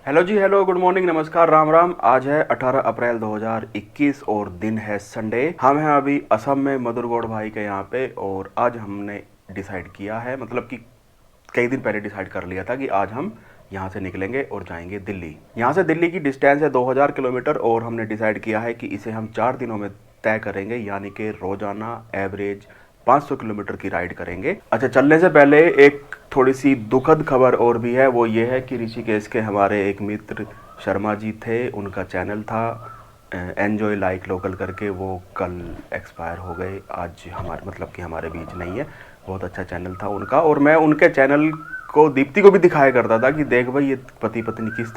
Hello जी, hello, good morning, नमस्कार, राम राम। आज है 18 अप्रैल 2021 और दिन है संडे। हम हैं अभी असम में मधुरगढ़ भाई के यहाँ पे और आज हमने डिसाइड किया है, मतलब कि कई दिन पहले डिसाइड कर लिया था कि आज हम यहाँ से निकलेंगे और जाएंगे दिल्ली। यहाँ से दिल्ली की डिस्टेंस है 2000 किलोमीटर और हमने डिसाइड किया है कि इसे हम 4 दिनों में तय करेंगे, यानी कि रोजाना एवरेज 500 किलोमीटर की राइड करेंगे। अच्छा, चलने से पहले एक थोड़ी सी दुखद खबर और भी है। वो ये है कि ऋषिकेश के हमारे एक मित्र शर्मा जी थे, उनका चैनल था एन्जॉय लाइक लोकल करके, वो कल एक्सपायर हो गए। आज हमारे मतलब कि हमारे बीच नहीं है। बहुत अच्छा चैनल था उनका और मैं उनके चैनल को दीप्ति को भी दिखाया करता था कि देख भाई ये पति पत्नी किस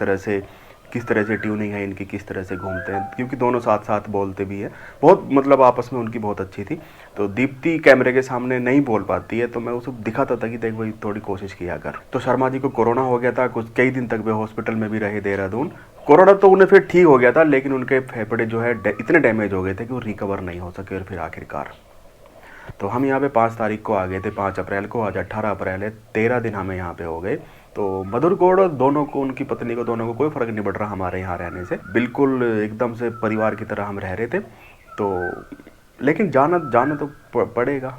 तरह से ट्यूनिंग है इनकी, किस तरह से घूमते हैं, क्योंकि दोनों साथ साथ बोलते भी हैं। बहुत मतलब आपस में उनकी बहुत अच्छी थी। तो दीप्ति कैमरे के सामने नहीं बोल पाती है, तो मैं उसे दिखाता था कि देख भाई थोड़ी कोशिश किया कर। तो शर्मा जी को कोरोना हो गया था, कुछ कई दिन तक वे हॉस्पिटल में भी रहे देहरादून। कोरोना तो उन्हें फिर ठीक हो गया था, लेकिन उनके फेफड़े जो है इतने डैमेज हो गए थे कि वो रिकवर नहीं हो सके और फिर आखिरकार तो हम यहाँ पे 5 तारीख को आ गए थे, 5 अप्रैल को। आज 18 अप्रैल है, 13 दिन हमें यहाँ पे हो गए। तो मधुरगढ़ दोनों को, उनकी पत्नी को, दोनों को कोई फ़र्क नहीं पड़ रहा हमारे यहाँ रहने से। बिल्कुल एकदम से परिवार की तरह हम रह रहे थे। तो लेकिन जाना जाना तो पड़ेगा।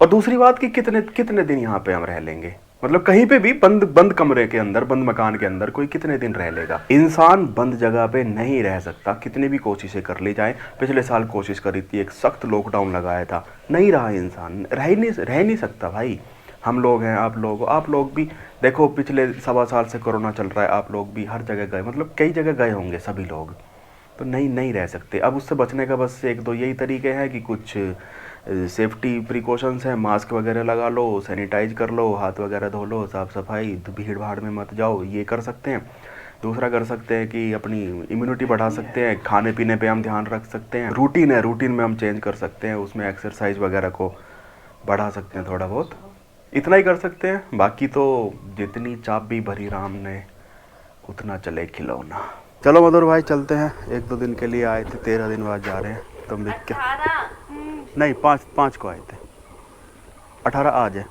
और दूसरी बात कि कितने कितने दिन यहाँ पे हम रह लेंगे, मतलब कहीं पे भी बंद बंद कमरे के अंदर, बंद मकान के अंदर कोई कितने दिन रह लेगा। इंसान बंद जगह पे नहीं रह सकता, कितनी भी कोशिशें कर ली जाए। पिछले साल कोशिश करी थी, एक सख्त लॉकडाउन लगाया था, नहीं रहा इंसान, रह नहीं सकता भाई। हम लोग हैं, आप लोग भी देखो, पिछले 1.25 साल से कोरोना चल रहा है, आप लोग भी हर जगह गए, मतलब कई जगह गए होंगे सभी लोग। तो नहीं रह सकते। अब उससे बचने का बस एक दो यही तरीके हैं कि कुछ सेफ्टी प्रिकॉशंस हैं, मास्क वगैरह लगा लो, सैनिटाइज कर लो, हाथ वगैरह धो लो, साफ़ सफाई, भीड़ भाड़ में मत जाओ, ये कर सकते हैं। दूसरा कर सकते हैं कि अपनी इम्यूनिटी बढ़ा सकते हैं, खाने पीने पे हम ध्यान रख सकते हैं। रूटीन में हम चेंज कर सकते हैं, उसमें एक्सरसाइज वगैरह को बढ़ा सकते हैं थोड़ा बहुत। इतना ही कर सकते हैं। बाकी तो जितनी चाबी भरी राम ने उतना चले खिलौना। चलो मधुर भाई चलते हैं। 1-2 दिन के लिए आए थे, 13 दिन बाद जा रहे हैं। तुम भी क्या? नहीं, 5 को आए थे, 18 आज है।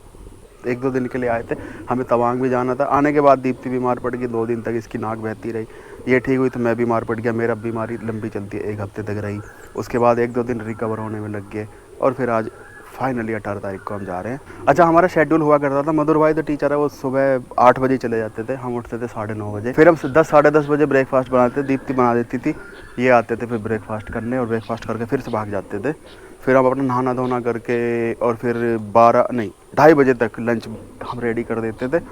1-2 दिन के लिए आए थे। हमें तवांग भी जाना था। आने के बाद दीप्ति बीमार पड़ गई, 2 दिन तक इसकी नाक बहती रही। ये ठीक हुई तो मैं बीमार पड़ गया। मेरा बीमारी लंबी चलती है, 1 हफ्ते तक रही। उसके बाद 1-2 दिन रिकवर होने में लग गए और फिर आज फाइनली 18 तारीख को हम जा रहे हैं। अच्छा, हमारा शेड्यूल हुआ करता था, मधुर भाई तो टीचर है, वो सुबह 8 बजे चले जाते थे, हम उठते थे 9:30 बजे। फिर हम 10 साढ़े 10 बजे ब्रेकफास्ट बनाते थे, दीप्ति बना देती थी, ये आते थे फिर ब्रेकफास्ट करने और ब्रेकफास्ट करके फिर से भाग जाते थे। फिर हम अपना नहाना धोना करके और फिर 2:30 बजे तक लंच हम रेडी कर देते थे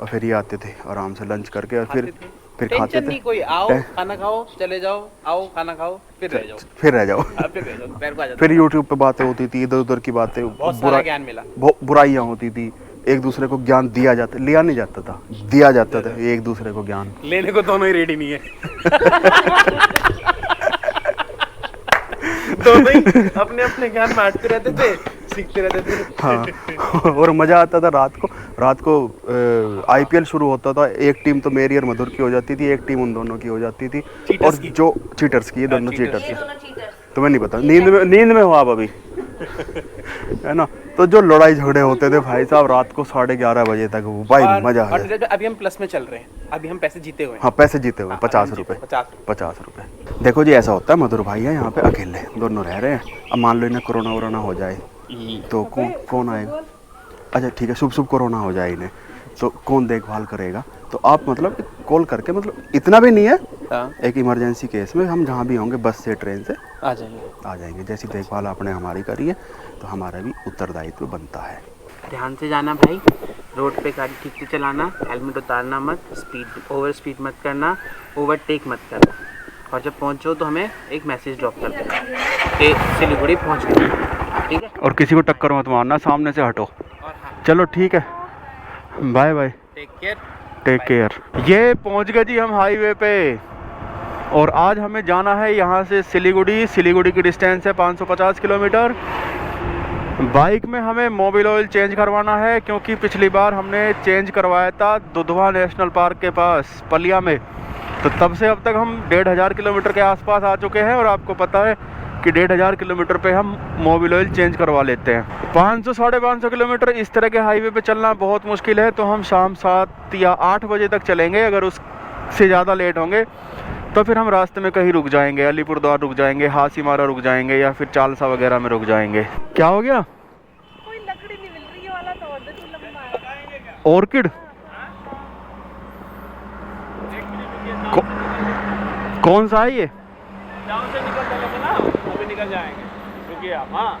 और फिर ये आते थे आराम से लंच करके और फिर खाते टेंशन थे। नहीं कोई, आओ खाना खाओ चले जाओ, आओ खाना खाओ फिर रह जाओ, फिर रह जाओ। फिर रह जाओ, दोपहर को आ जाते फिर थे। यूट्यूब पे बातें होती थी, इधर उधर की बातें, बहुत सारा ज्ञान मिला। बुराइयाँ होती थी। एक दूसरे को ज्ञान दिया जाता, लिया नहीं जाता था, दिया जाता था एक दूसरे को ज्ञान। लेने को दोनों ही रेडी नहीं है। दोनों ही अपने अपने ज्ञान बांटते रहते थे, सीखते रहते थे। हाँ। और मज़ा आता था रात को आईपीएल शुरू होता था। एक टीम तो मेरी और मधुर की हो जाती थी, एक टीम उन दोनों की हो जाती थी। और जो चीटर्स की, ये दोनों चीटर्स की, तुम्हें नहीं पता, नींद में हो आप अभी, है ना। तो जो लड़ाई झगड़े होते थे भाई साहब रात को 11:30 बजे तक, वो भाई मजा आ गया। अभी हम प्लस में चल रहे हैं, अभी हम पैसे जीते हुए हैं। हाँ, पैसे जीते हुए 50 रुपये। 50 रुपये। देखो जी, ऐसा होता है, मधुर भाई है यहाँ पे, अकेले दोनों रह रहे हैं। अब मान लो इन्हें कोरोना वोरोना हो जाए तो कौन आएगा? अच्छा ठीक है, शुभ कोरोना हो जाए इन्हें तो कौन देखभाल करेगा? तो आप मतलब कॉल करके, मतलब इतना भी नहीं है, एक इमरजेंसी केस में हम जहाँ भी होंगे बस से ट्रेन से आ जाएंगे। जैसी देखभाल आपने हमारी करी है तो हमारा भी उत्तरदायित्व बनता है। ध्यान से जाना भाई, रोड पे गाड़ी ठीक से चलाना, हेलमेट उतारना मत, ओवर स्पीड मत करना, ओवरटेक मत करना। और जब पहुंचो तो हमें एक मैसेज ड्रॉप कर देना कि सिलीगुड़ी पहुंच गए, ठीक है। और किसी को टक्कर मत मारना, सामने से हटो। चलो ठीक है, बाय बाय, टेक केयर। ये पहुंच गए जी हम हाईवे पे और आज हमें जाना है यहाँ से सिलीगुड़ी की डिस्टेंस है 550 किलोमीटर। बाइक में हमें मोबिल ऑयल चेंज करवाना है, क्योंकि पिछली बार हमने चेंज करवाया था दुधवा नेशनल पार्क के पास पलिया में। तो तब से अब तक हम 1500 किलोमीटर के आसपास आ चुके हैं और आपको पता है कि 1500 किलोमीटर पे हम मोबिल ऑयल चेंज करवा लेते हैं। 500 साढ़े 500 किलोमीटर इस तरह के हाईवे पे चलना बहुत मुश्किल है, तो हम शाम 7 या 8 बजे तक चलेंगे। अगर उससे ज़्यादा लेट होंगे तो फिर हम रास्ते में कहीं रुक जाएंगे, अलीपुरद्वार रुक जाएंगे, हासीमारा रुक जाएंगे या फिर चालसा वगैरह में रुक जाएंगे। क्या हो गया? कोई लकड़ी नहीं मिल रही है वाला तो और तो लंबा है। ऑर्किड कौन सा है ये? गाँव से निकल ना, अभी निकल जाएंगे, रुकिए आप। हाँ,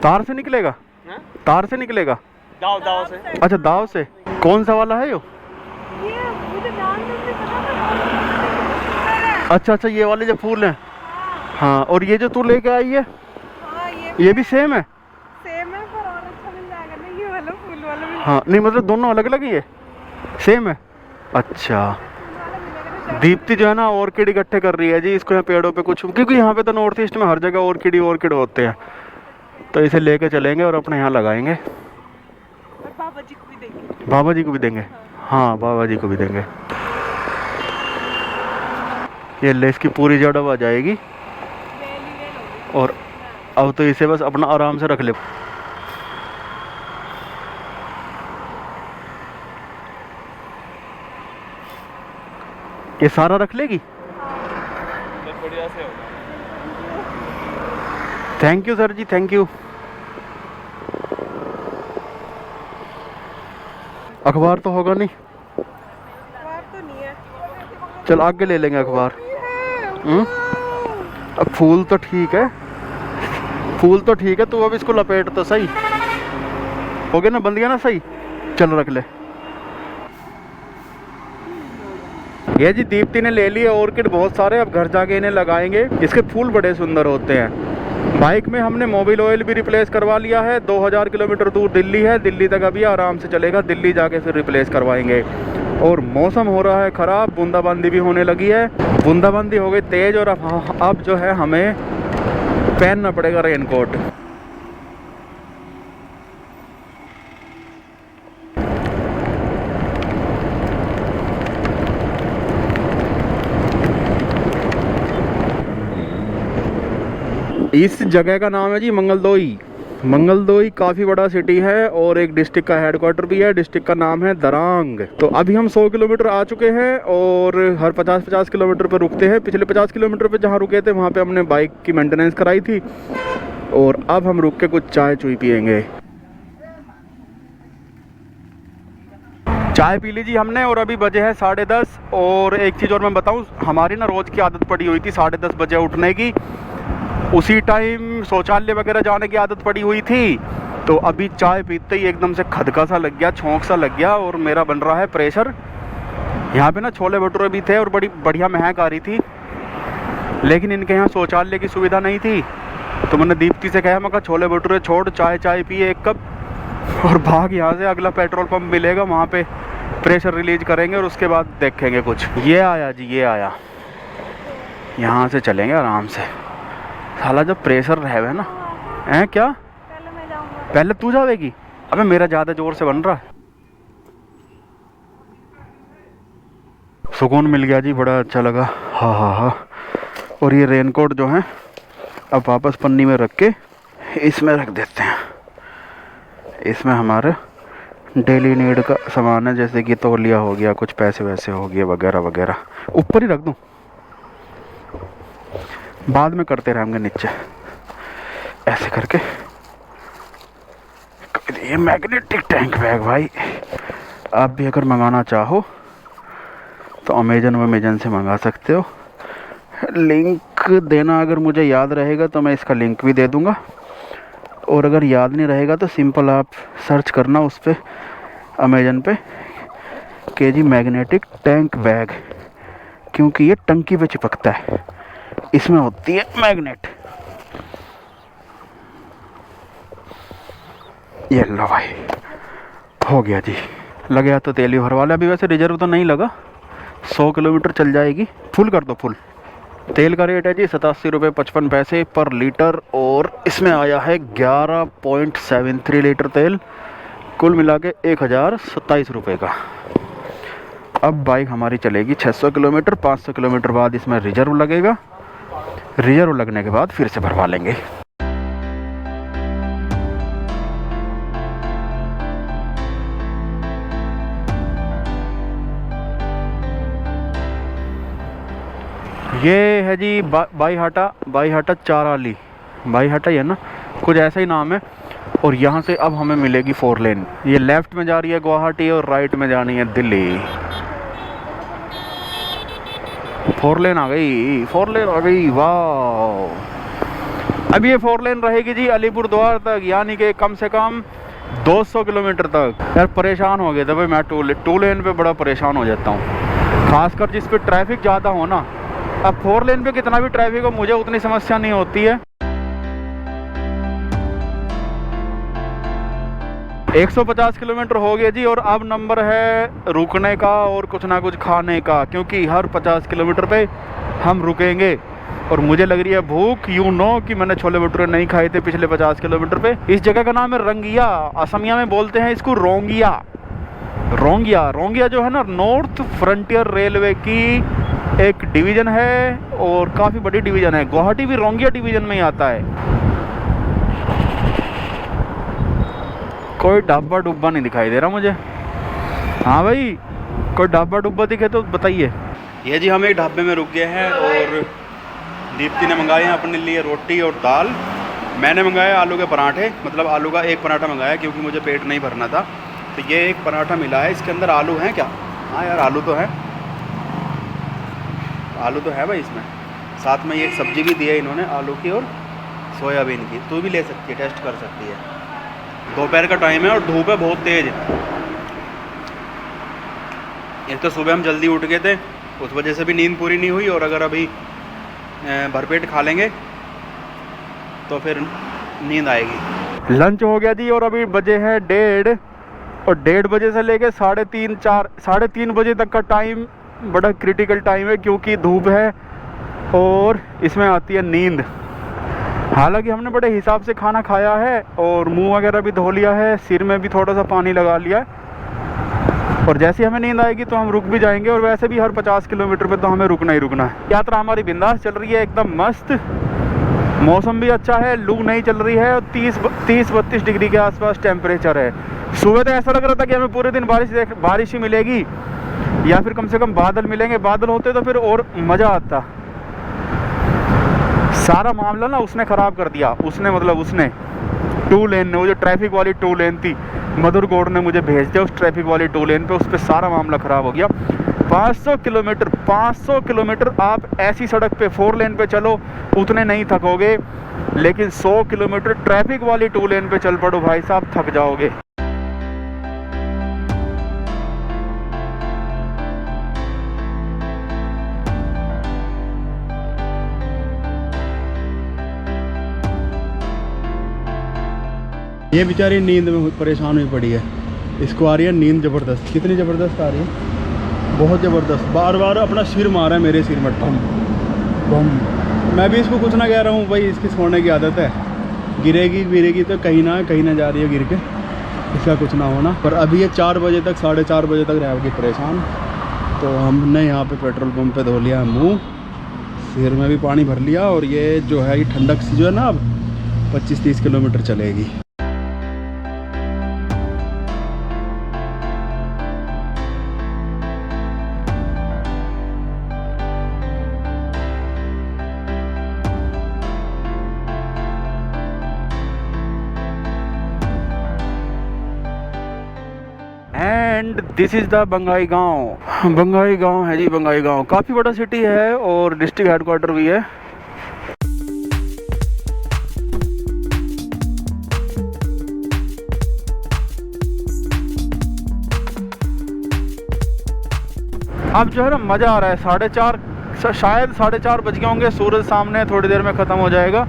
तार से निकलेगा? हाँ? तार से निकलेगा? दाव से। अच्छा, दाव से। कौन सा वाला है यो? ये मुझे नाम नहीं पता था। अच्छा, ये वाले जो फूल हैं। हाँ, और ये जो तू लेके आई है हाँ, ये भी सेम है? सेम है पर और अच्छा मिल जाएगा ना, ये वाला फूल वाला मिल हाँ, नहीं मतलब दोनों अलग अलग ही है, सेम है। अच्छा, वाला मिलेगा ना। दीप्ति जो है ना ऑर्किड इकट्ठे कर रही है जी। इसको यहाँ पेड़ों पे कुछ, क्योंकि यहाँ पे तो नॉर्थ ईस्ट में हर जगह ऑर्किड ही ऑर्किड होते हैं, तो इसे लेके चलेंगे और अपने यहाँ लगाएंगे। और बाबा जी को भी देंगे। बाबा जी को भी देंगे? हाँ, बाबा जी को भी देंगे। ये ले, इसकी पूरी जड़ अब आ जाएगी और अब तो इसे बस अपना आराम से रख ले। ये सारा रख लेगी? बढ़िया से होगा। Thank you sir ji, thank you. अखबार तो होगा नहीं? अखबार तो नहीं है। चल आगे ले लेंगे अखबार। अब फूल तो ठीक है, फूल तो ठीक है, तू अब इसको लपेट तो सही। हो गया ना, बंद गया ना सही? चल रख ले। ये जी दीप्ति ने ले लिए ऑर्किड बहुत सारे, अब घर जाके इन्हें लगाएंगे। इसके फूल बड़े सुंदर होते हैं। बाइक में हमने मोबिल ऑयल भी रिप्लेस करवा लिया है। 2000 किलोमीटर दूर दिल्ली है, दिल्ली तक अभी आराम से चलेगा, दिल्ली जाके फिर रिप्लेस करवाएंगे। और मौसम हो रहा है ख़राब, बूंदाबांदी भी होने लगी है, बूंदाबांदी हो गई तेज़। और अब जो है हमें पहनना पड़ेगा रेनकोट। इस जगह का नाम है जी मंगलदोई। मंगलदोई काफ़ी बड़ा सिटी है और एक डिस्ट्रिक्ट का हेडक्वार्टर भी है। डिस्ट्रिक्ट का नाम है दरांग। तो अभी हम 100 किलोमीटर आ चुके हैं और हर 50-50 किलोमीटर पर रुकते हैं। पिछले 50 किलोमीटर पे जहाँ रुके थे वहाँ पे हमने बाइक की मेंटेनेंस कराई थी और अब हम रुक के कुछ चाय चुई पियेंगे। चाय पी लीजिए हमने और अभी बजे है 10:30। और एक चीज़ और मैं बताऊँ, हमारी ना रोज़ की आदत पड़ी हुई थी 10:30 बजे उठने की। उसी टाइम शौचालय वगैरह जाने की आदत पड़ी हुई थी, तो अभी चाय पीते ही एकदम से खदका सा लग गया, छोंक सा लग गया और मेरा बन रहा है प्रेशर। यहाँ पे ना छोले भटूरे भी थे और बड़ी बढ़िया महक आ रही थी, लेकिन इनके यहाँ शौचालय की सुविधा नहीं थी। तो मैंने दीप्ति से कहा, मैं कहा छोले भटूरे छोड़, चाय पिए 1 कप और भाग यहाँ से। अगला पेट्रोल पंप मिलेगा वहाँ पे प्रेशर रिलीज करेंगे और उसके बाद देखेंगे कुछ। ये आया जी, ये आया, यहाँ से चलेंगे आराम से। साला जब प्रेशर रहे ना है क्या? पहले मैं जाऊंगा। पहले तू जाएगी? अबे मेरा ज़्यादा जोर से बन रहा है। सुकून मिल गया जी, बड़ा अच्छा लगा। हाँ। और ये रेनकोट जो है अब वापस पन्नी में रख के इसमें रख देते हैं। इसमें हमारे डेली नीड का सामान है, जैसे कि तौलिया हो गया, कुछ पैसे वैसे हो गए वगैरह वगैरह। ऊपर ही रख दूँ, बाद में करते रहेंगे नीचे ऐसे करके। ये मैग्नेटिक टैंक बैग भाई, आप भी अगर मंगाना चाहो तो अमेजन से मंगा सकते हो। लिंक देना अगर मुझे याद रहेगा तो मैं इसका लिंक भी दे दूंगा, और अगर याद नहीं रहेगा तो सिंपल आप सर्च करना उस पर अमेजन पे कि जी मैग्नेटिक टैंक बैग, क्योंकि ये टंकी पे चिपकता है, इसमें होती है मैग्नेट। ये लो भाई, हो गया जी। लगे तो तेल ही भरवा ले। अभी वैसे रिजर्व तो नहीं लगा, 100 किलोमीटर चल जाएगी। फुल कर दो फुल। तेल का रेट है जी 87 रुपये 55 पैसे पर लीटर, और इसमें आया है 11.73 लीटर तेल, कुल मिला के 1027 रुपये का। अब बाइक हमारी चलेगी 600 किलोमीटर। 500 किलोमीटर बाद इसमें रिजर्व लगेगा। रिजर्व लगने के बाद फिर से भरवा लेंगे। ये है जी बाईहाटा चाराली, बाईहाटा ही है ना, कुछ ऐसा ही नाम है। और यहाँ से अब हमें मिलेगी 4 लेन। ये लेफ्ट में जा रही है गुवाहाटी और राइट में जानी है दिल्ली। 4 लेन आ गई, 4 लेन आ गई, वाह। अब ये 4 लेन रहेगी जी अलीपुरद्वार तक, यानी कि कम से कम 200 किलोमीटर तक। यार परेशान हो गए थे भाई, मैं टू लेन पे बड़ा परेशान हो जाता हूँ, खासकर जिस पे ट्रैफिक ज़्यादा हो ना। अब 4 लेन पे कितना भी ट्रैफिक हो मुझे उतनी समस्या नहीं होती है। 150 किलोमीटर हो गया जी, और अब नंबर है रुकने का और कुछ ना कुछ खाने का, क्योंकि हर 50 किलोमीटर पे हम रुकेंगे। और मुझे लग रही है भूख, यू नो कि मैंने छोले भटूरे नहीं खाए थे पिछले 50 किलोमीटर पे। इस जगह का नाम है रंगिया, असमिया में बोलते हैं इसको रोंगिया। रोंगिया जो है ना, नॉर्थ फ्रंटियर रेलवे की एक डिवीज़न है और काफ़ी बड़ी डिवीज़न है। गुवाहाटी भी रोंगिया डिवीज़न में ही आता है। कोई ढाबा डुब्बा नहीं दिखाई दे रहा मुझे। हाँ भाई, कोई ढाबा डुब्बा दिखे तो बताइए। ये जी हम एक ढाबे में रुक गए हैं और दीप्ति ने मंगाए हैं अपने लिए रोटी और दाल। मैंने मंगाया आलू के पराठे, मतलब आलू का एक पराठा मंगाया क्योंकि मुझे पेट नहीं भरना था। तो ये एक पराठा मिला है, इसके अंदर आलू हैं क्या? हाँ यार आलू तो है, आलू तो है भाई इसमें। साथ में ये एक सब्जी भी दी है इन्होंने, आलू की और सोयाबीन की। तू भी ले सकती है, टेस्ट कर सकती है। दोपहर का टाइम है और धूप है बहुत तेज़। एक तो सुबह हम जल्दी उठ गए थे, उस वजह से भी नींद पूरी नहीं हुई, और अगर अभी भरपेट खा लेंगे तो फिर नींद आएगी। लंच हो गया जी और अभी बजे हैं 1:30, और 1:30 बजे से लेके 3:30 बजे तक का टाइम बड़ा क्रिटिकल टाइम है, क्योंकि धूप है और इसमें आती है नींद। हालांकि हमने बड़े हिसाब से खाना खाया है और मुंह वगैरह भी धो लिया है, सिर में भी थोड़ा सा पानी लगा लिया है, और जैसे हमें नींद आएगी तो हम रुक भी जाएंगे। और वैसे भी हर 50 किलोमीटर पे तो हमें रुकना ही रुकना है। यात्रा हमारी बिंदास चल रही है, एकदम मस्त। मौसम भी अच्छा है, लू नहीं चल रही है, और 30-32 डिग्री के आसपास टेम्परेचर है। सुबह तो ऐसा लग रहा था कि हमें पूरे दिन बारिश ही मिलेगी, या फिर कम से कम बादल मिलेंगे। बादल होते तो फिर और मज़ा आता। सारा मामला ना उसने ख़राब कर दिया। उसने 2 लेन ने, वो जो ट्रैफिक वाली 2 लेन थी, मधुरगढ़ ने मुझे भेज दिया उस ट्रैफिक वाली 2 लेन पे। उस पर सारा मामला ख़राब हो गया। 500 किलोमीटर आप ऐसी सड़क पे 4 लेन पे चलो, उतने नहीं थकोगे, लेकिन 100 किलोमीटर ट्रैफिक वाली 2 लेन पे चल पड़ो भाई साहब, थक जाओगे। ये बेचारी नींद में परेशान हुई पड़ी है, इसको आ रही है नींद ज़बरदस्त। कितनी ज़बरदस्त आ रही है, बहुत ज़बरदस्त। बार बार अपना सिर मारा है मेरे सिर में, बम बम। मैं भी इसको कुछ ना कह रहा हूँ भाई, इसकी सोने की आदत है। गिरेगी तो कहीं ना जा रही है गिर के, इसका कुछ ना होना। पर अभी ये 4 बजे तक, 4:30 बजे तक रहेगी परेशान। तो हमने यहाँ पे पेट्रोल पंप पे धो लिया मुँह, सिर में भी पानी भर लिया, और ये जो है ये ठंडक सी जो है ना, अब 25-30 किलोमीटर चलेगी। एंड दिस इज़ द बंगाई गांव। बंगाई गांव है जी, बंगाई गांव काफ़ी बड़ा सिटी है और डिस्ट्रिक्ट हेडक्वार्टर भी है। अब जो है ना मज़ा आ रहा है। 4:30 शायद 4:30 बज गए होंगे, सूरज सामने थोड़ी देर में ख़त्म हो जाएगा,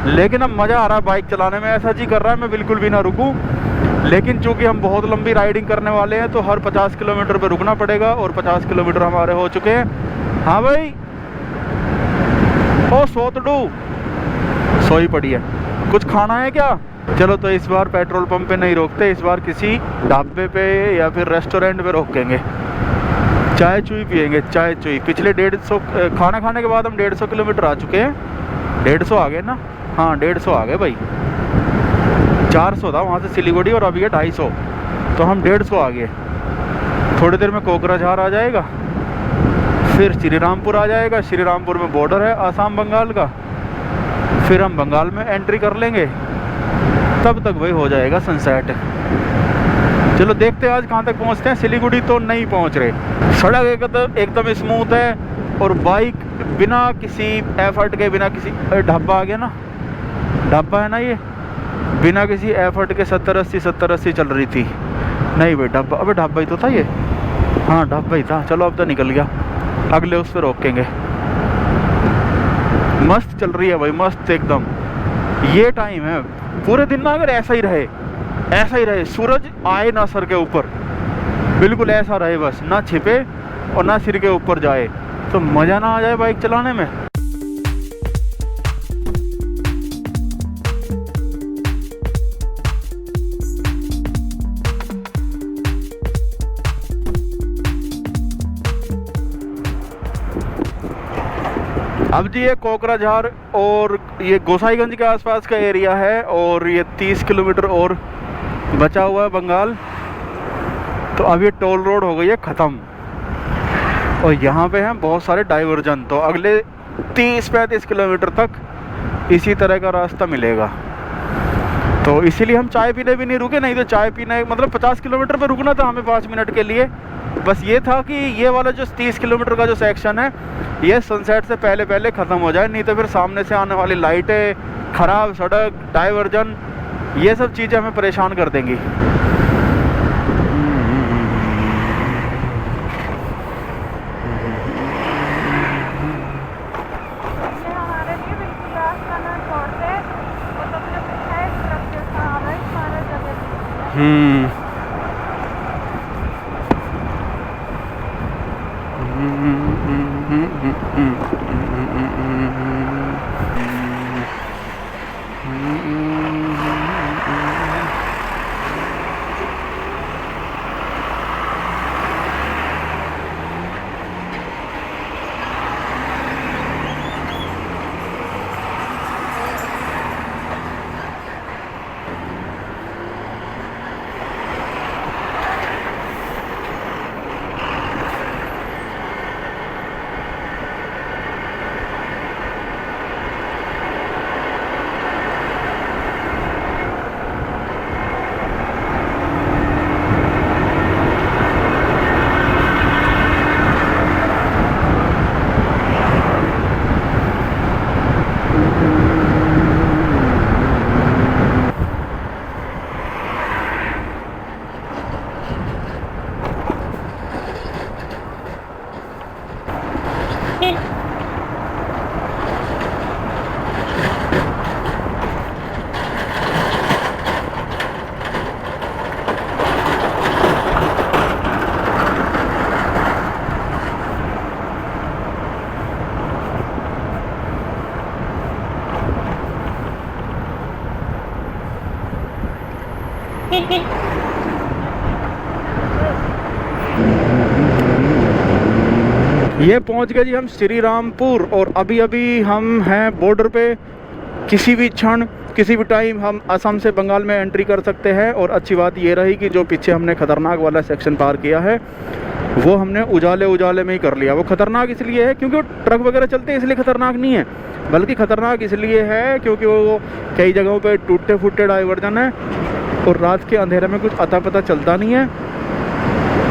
लेकिन अब मज़ा आ रहा है बाइक चलाने में। ऐसा जी कर रहा है मैं बिल्कुल भी ना रुकूं, लेकिन चूंकि हम बहुत लंबी राइडिंग करने वाले हैं तो हर 50 किलोमीटर पे रुकना पड़ेगा, और 50 किलोमीटर हमारे हो चुके हैं। हाँ भाई, ओ सोतडू सोई पड़ी है, कुछ खाना है क्या? चलो तो इस बार पेट्रोल पंप पे नहीं रोकते, इस बार किसी ढाबे पे या फिर रेस्टोरेंट पे रोकेंगे। चाय चुई पियेंगे, चाय चुई। पिछले 150 खाना खाने के बाद हम 150 किलोमीटर आ चुके हैं। 150 आ गए ना? हाँ 150 आ गए भाई। 400 था वहाँ से सिलीगुड़ी और अभी है 250, तो हम 150 आ गए। थोड़ी देर में कोकराझार आ जाएगा, फिर श्री रामपुर आ जाएगा। श्री रामपुर में बॉर्डर है आसाम बंगाल का, फिर हम बंगाल में एंट्री कर लेंगे। तब तक वही हो जाएगा सनसेट। चलो देखते हैं आज कहाँ तक पहुँचते हैं। सिलीगुड़ी तो नहीं पहुँच रहे। सड़क एकदम स्मूथ है और बाइक बिना किसी एफर्ट के, बिना किसी ढाबा आ गया ना, ढाबा है ना ये, बिना किसी एफर्ट के 70-80 चल रही थी। नहीं भाई ढाबा, अबे ढाबा ही तो था ये। हाँ ढाबा ही था। चलो अब तो निकल गया, अगले उस पर रोकेंगे। मस्त चल रही है भाई, मस्त एकदम। ये टाइम है, पूरे दिन ना अगर ऐसा ही रहे, ऐसा ही रहे, सूरज आए ना सर के ऊपर, बिल्कुल ऐसा रहे बस, ना छिपे और ना सिर के ऊपर जाए, तो मज़ा ना आ जाए बाइक चलाने में। अब जी ये कोकराझार और ये गोसाईगंज के आसपास का एरिया है और ये 30 किलोमीटर और बचा हुआ है बंगाल। तो अब ये टोल रोड हो गई है ख़त्म और यहाँ पे हैं बहुत सारे डाइवर्जन। तो अगले 30-35 किलोमीटर तक इसी तरह का रास्ता मिलेगा। तो इसीलिए हम चाय पीने भी नहीं रुके, नहीं तो चाय पीने मतलब 50 किलोमीटर पे रुकना था हमें 5 मिनट के लिए। बस ये था कि ये वाला जो 30 किलोमीटर का जो सेक्शन है ये सनसेट से पहले पहले ख़त्म हो जाए, नहीं तो फिर सामने से आने वाली लाइटें, ख़राब सड़क, डाइवर्जन, ये सब चीज़ें हमें परेशान कर देंगी। ये हमारे लिए बिल्कुल रास्ता ना छोड़ते और तब जब है ट्रक जैसा आ रहा है सारे जगह। ये पहुंच गए जी हम श्री रामपुर और अभी अभी हम हैं बॉर्डर पे। किसी भी क्षण, किसी भी टाइम हम असम से बंगाल में एंट्री कर सकते हैं। और अच्छी बात ये रही कि जो पीछे हमने खतरनाक वाला सेक्शन पार किया है वो हमने उजाले में ही कर लिया। वो खतरनाक इसलिए है क्योंकि वो ट्रक वगैरह चलते हैं, इसलिए खतरनाक नहीं है, बल्कि खतरनाक इसलिए है क्योंकि वो कई जगहों पे टूटे फूटे डाइवर्जन है और रात के अंधेरे में कुछ अता पता चलता नहीं है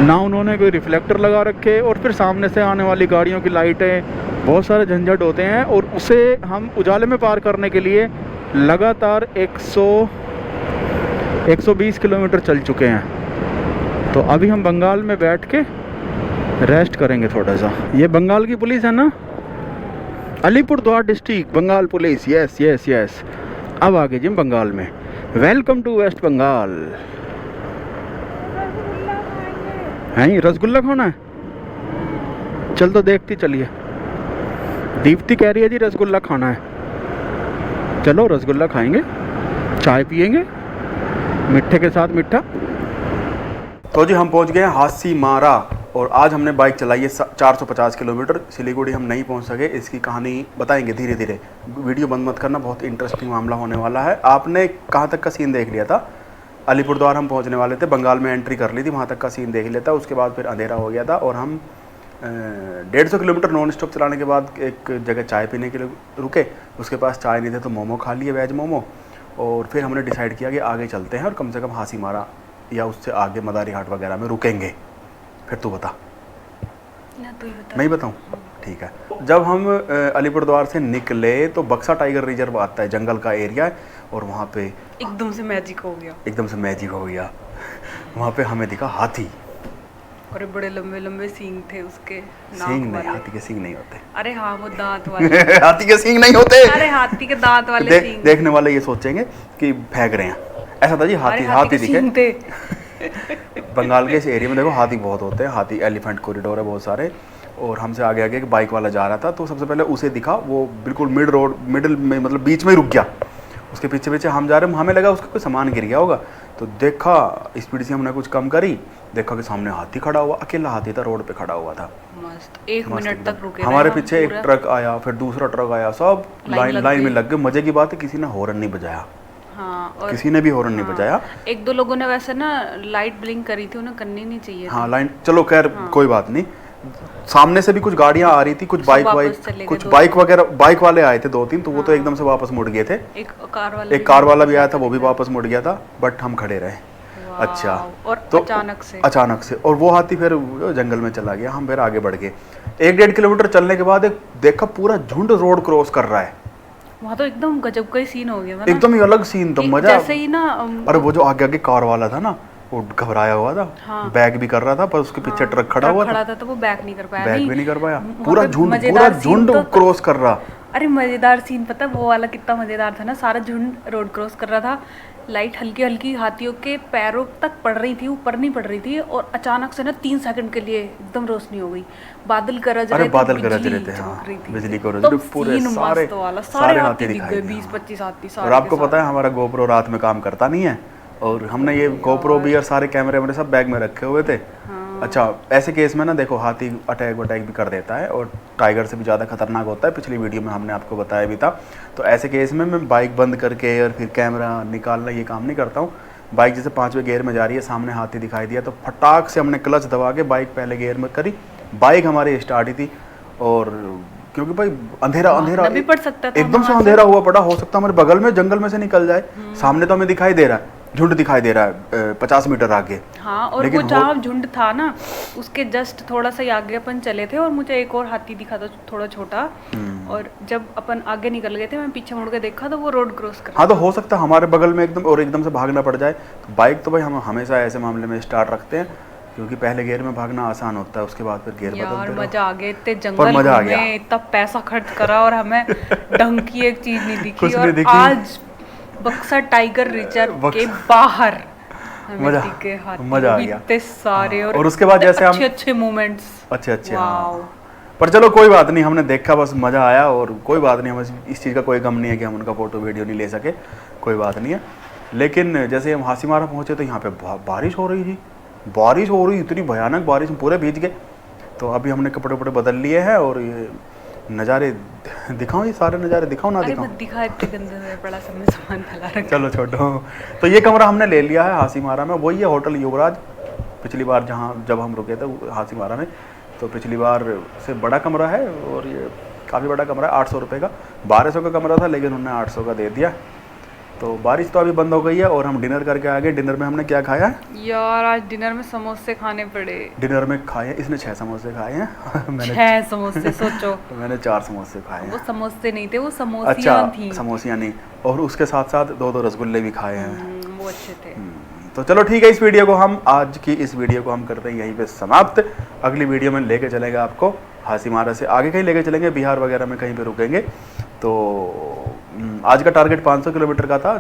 ना। उन्होंने कोई रिफ्लेक्टर लगा रखे और फिर सामने से आने वाली गाड़ियों की लाइटें, बहुत सारे झंझट होते हैं। और उसे हम उजाले में पार करने के लिए लगातार 120 किलोमीटर चल चुके हैं। तो अभी हम बंगाल में बैठ के रेस्ट करेंगे थोड़ा सा। ये बंगाल की पुलिस है ना, Alipurduar district Bengal police. Yes yes yes. अब आगे जी बंगाल में। Welcome to west Bengal. हैं ये रसगुल्ला खाना है? चल तो देखती चलिए। दीप्ति कह रही है जी रसगुल्ला खाना है। चलो रसगुल्ला खाएंगे, चाय पियेंगे, मीठे के साथ मीठा। तो जी हम पहुंच गए हासीमारा और आज हमने बाइक चलाई है 450 किलोमीटर। सिलीगुड़ी हम नहीं पहुंच सके, इसकी कहानी बताएंगे धीरे धीरे। वीडियो बंद मत करना, बहुत इंटरेस्टिंग मामला होने वाला है। आपने कहाँ तक का सीन देख लिया था? अलीपुरद्वार हम पहुंचने वाले थे, बंगाल में एंट्री कर ली थी, वहाँ तक का सीन देख लिया था। उसके बाद फिर अंधेरा हो गया था और हम 150 किलोमीटर नॉन स्टॉप चलाने के बाद एक जगह चाय पीने के लिए रुके। उसके पास चाय नहीं थे तो मोमो खा लिए, वेज मोमो। और फिर हमने डिसाइड किया कि आगे चलते हैं और कम से कम हासीमारा या उससे आगे मदारी हाट वगैरह में रुकेंगे। फिर तू बता। ना तू ही बता। मैं ही बताऊँ? ठीक है। जब हम अलीपुरद्वार से निकले तो बक्सा टाइगर रिजर्व आता है, जंगल का एरिया है। और वहाँ पे एकदम से मैजिक हो गया। एकदम से मैजिक हो गया। वहाँ पे हमें दिखा हाथी। और बड़े लंबे लंबे सींग थे उसके। सींग नहीं, हाथी के सींग नहीं होते। अरे हाँ, वो दांत वाले। हाथी के सींग नहीं होते। अरे हाथी के दांत वाले सींग। देखने वाले ये सोचेंगे कि फेंक रहे हैं, ऐसा था जी। हाथी दिखे। बंगाल के इस एरिया में देखो हाथी बहुत होते हैं। हाथी, एलिफेंट कॉरिडोर है बहुत सारे। और हमसे आगे आगे एक बाइक वाला जा रहा था, तो सबसे पहले उसे दिखा। वो बिल्कुल मिडिल में, मतलब बीच में ही रुक गया। उसके पीछे पीछे हम जा रहे हैं, हमें लगा उसका कोई सामान गिर गया होगा। तो देखा, स्पीड से हमने कुछ कम करी, देखा कि सामने हाथी खड़ा हुआ, अकेला हाथी था, रोड पे खड़ा हुआ था। मस्त। 1 मिनट तक रुके। हमारे पीछे एक ट्रक आया, फिर दूसरा ट्रक आया, सब लाइन में लग गए। मजे की बात है, किसी ने हॉर्न नहीं बजाया। हाँ, और किसी ने भी हॉर्न नहीं बजाया। 1-2 लोगों ने वैसे ना लाइट ब्लिंक करी थी, उन्हें करनी नहीं चाहिए। हाँ, लाइन, चलो खैर कोई बात नहीं। सामने से भी कुछ गाड़ियां आ रही थी, कुछ बाइक वगैरह, बाइक वाले आए थे 2-3, तो वो तो एकदम से वापस मुड़ गए थे। एक कार वाला भी आया था, वो भी वापस मुड़ गया था, बट हम खड़े रहे। अच्छा, और तो अचानक से और वो हाथी फिर जंगल में चला गया। हम फिर आगे बढ़ गए। 1-1.5 किलोमीटर चलने के बाद एक देखा पूरा झुंड रोड क्रॉस कर रहा है। वहाँ तो एकदम गजब का ही सीन हो गया था, एकदम ही अलग सीन था। मजा जैसे ही ना। अरे वो जो आगे कार वाला था ना, वो घबराया हुआ था। हाँ। बैग भी कर रहा था, पर उसके पीछे ट्रक खड़ा हुआ था, तो वो बैग नहीं कर पाया। बैग भी नहीं कर पाया। पूरा झुंड क्रॉस कर रहा। अरे मजेदार सीन, पता है वो वाला कितना मजेदार था ना। सारा झुंड रोड क्रॉस कर रहा था। लाइट हल्की हल्की हाथियों के पैरों तक पड़ रही थी, ऊपर नहीं पड़ रही थी। और अचानक से ना 3 सेकंड के लिए एकदम रोशनी हो गई। बादल गरज रहे थे, बिजली गरज, पूरे सारे हाथी दिख गए। 20-25 हाथी। और आपको पता है हमारा गोप्रो रात में काम करता नहीं है, और हमने ये गोप्रो भी और सारे कैमरे वैमरे सब बैग में रखे हुए थे। अच्छा, ऐसे केस में ना देखो, हाथी अटैक भी कर देता है और टाइगर से भी ज़्यादा खतरनाक होता है। पिछली वीडियो में हमने आपको बताया भी था। तो ऐसे केस में मैं बाइक बंद करके और फिर कैमरा निकालना ये काम नहीं करता हूँ। बाइक जैसे 5वें गियर में जा रही है, सामने हाथी दिखाई दिया तो फटाक से हमने क्लच दबा के बाइक पहले गियर में करी। बाइक हमारी स्टार्ट ही थी, और क्योंकि भाई अंधेरा भी पड़ सकता था, एकदम से अंधेरा हुआ पड़ा। हो सकता हमारे बगल में जंगल में से निकल जाए। सामने तो हमें दिखाई दे रहा है, झुंड दिखाई दे रहा है 50 मीटर आगे। हाँ, और वो जहाँ झुंड था ना, उसके जस्ट थोड़ा सा आगे अपन चले थे और मुझे एक और हाथी दिखा था, थोड़ा छोटा। और जब अपन आगे निकल गए थे, मैं पीछे मुड़ के देखा तो वो रोड क्रॉस कर। हाँ, तो हो सकता है हमारे बगल में एकदम से भागना पड़ जाए। तो बाइक तो भाई हम हमेशा ऐसे मामले में स्टार्ट रखते हैं, क्योंकि पहले गियर में भागना आसान होता है, उसके बाद फिर गियर बदलते रहो। मजा आ गया, इतने जंगल में इतना पैसा खर्च करा और हमें ढंग की एक चीज नहीं दिखी। और आज बक्सा टाइगर रिजर्व के बाहर मजा आ गया, इतने सारे। और उसके बाद जैसे हम अच्छे मोमेंट्स, अच्छे पर चलो कोई बात नहीं, हमने देखा, बस मजा आया। और कोई बात नहीं, हमें इस चीज़ का कोई गम नहीं है कि हम उनका फोटो वीडियो नहीं ले सके, कोई बात नहीं है। लेकिन जैसे हम हासीमारा पहुंचे तो यहाँ पे बारिश हो रही थी, इतनी भयानक बारिश, हम पूरे भीग गए। तो अभी हमने कपड़े वपड़े बदल लिए हैं और ये नज़ारे दिखाऊं, ये सारे नज़ारे दिखाऊं ना दिखाऊं? बड़ा सामान फैला रखा। चलो छोड़ो। तो ये कमरा हमने ले लिया है हासीमारा में, वही है होटल युवराज। पिछली बार जब हम रुके थे हासीमारा में, तो पिछली बार से बड़ा कमरा है, और ये काफ़ी बड़ा कमरा है। 800 रुपये का, 1200 का कमरा था, लेकिन उन्होंने 800 का दे दिया। तो बारिश तो अभी बंद हो गई है और हम डिनर करके आ गए। डिनर में हमने क्या खाया यार? आज डिनर में समोसे खाने पड़े। डिनर में खाए, इसने 6 समोसे खाए हैं। मैंने 6 समोसे सोचो। तो मैंने 4 समोसे खाए हैं। वो समोसे नहीं थे, वो समोसियाँ थी। समोसियाँ नहीं, और उसके साथ साथ 2 रसगुल्ले भी खाए हैं। वो अच्छे थे। तो चलो ठीक है, आज की इस वीडियो को हम करते हैं यहीं पे समाप्त। अगली वीडियो में लेके चलेंगे आपको हासीमारा से आगे कहीं लेके चलेंगे, बिहार वगैरह में कहीं पे रुकेंगे। तो आज का टारगेट 500 किलोमीटर का था,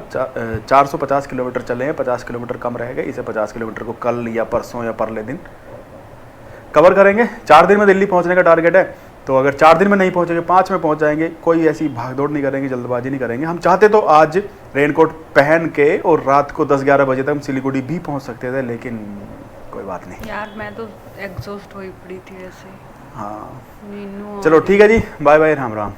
450 किलोमीटर चले हैं, 50 किलोमीटर कम रह गए। इसे 50 किलोमीटर को कल या परसों या परले दिन कवर करेंगे। 4 दिन में दिल्ली पहुंचने का टारगेट है। तो अगर 4 दिन में नहीं पहुंचेंगे, 5 में पहुंच जाएंगे। कोई ऐसी भागदौड़ नहीं करेंगे, जल्दबाजी नहीं करेंगे। हम चाहते तो आज रेनकोट पहन के और रात को 10-11 बजे तक हम सिलीगुड़ी भी पहुंच सकते थे, लेकिन कोई बात नहीं। यार मैं तो एग्जॉस्ट हुई पड़ी थी वैसे। हाँ नीनू चलो ठीक है जी, बाय बाय, राम राम।